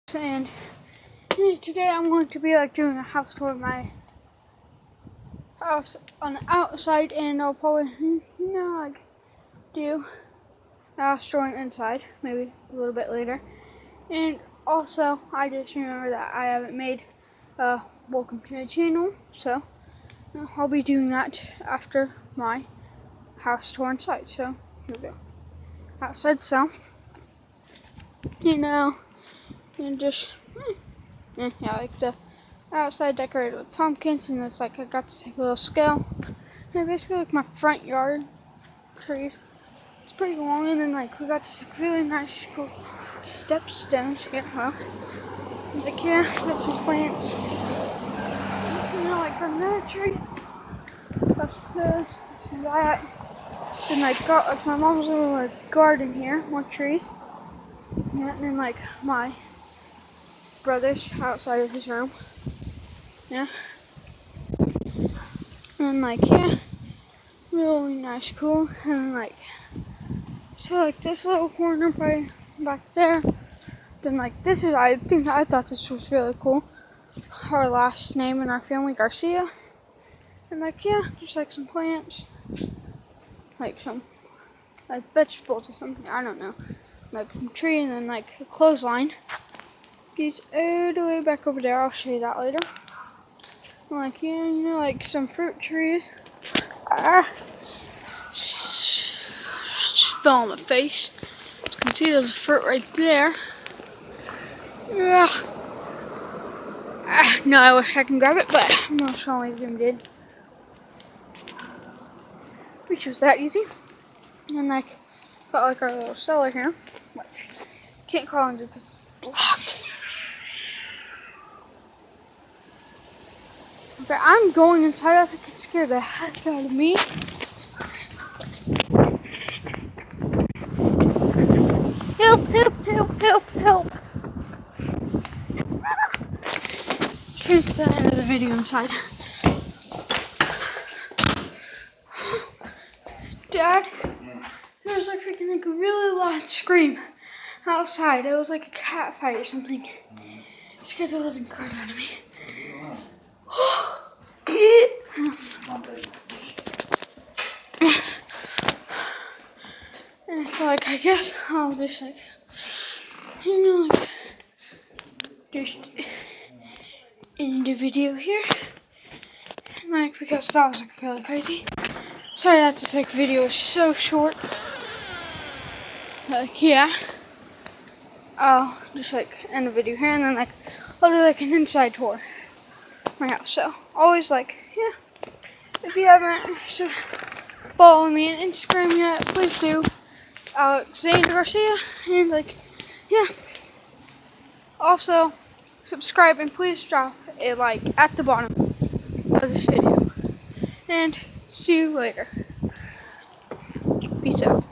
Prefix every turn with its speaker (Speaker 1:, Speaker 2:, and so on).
Speaker 1: And today I'm going to be doing a house tour of my house on the outside, and I'll probably do a house tour on the inside maybe a little bit later. And also I just remember that I haven't made a welcome to my channel, so I'll be doing that after my house tour inside. So here we go. Outside, so and just like the outside decorated with pumpkins, and it's like I got to take a little scale. And basically like my front yard trees. It's pretty long, and then we got this really nice cool step stones here. Well, got some plants. Like another tree. That's this. Some that. Then got my mom's little garden here, more trees. Yeah, and then my brother's outside of his room. Yeah. And really nice, cool. And so this little corner right back there. Then this is, I thought this was really cool. Our last name in our family, Garcia. And just some plants. Some vegetables or something, I don't know. Some tree, and then a clothesline. Goes all the way back over there. I'll show you that later. Some fruit trees. Fell on my face. You can see there's a fruit right there. No, I wish I can grab it, but I'm not sure always zoomed in. Which was that easy. And got our little cellar here. Which can't crawl into because it's blocked. Okay, I'm going inside. I think it scared the heck out of me. Help, help, help, help, help. Here's the end of the video inside. Dad, there was freaking a really loud scream outside. It was like a cat fight or something. It scared the living crud out of me. And so I guess I'll just just end the video here. And because that was really crazy. Sorry that this video is so short. I'll just end the video here, and then I'll do an inside tour of my house. So always if you haven't follow me on Instagram yet, please do. Alexander Garcia, and also subscribe, and please drop a like at the bottom of this video. And see you later. Peace out.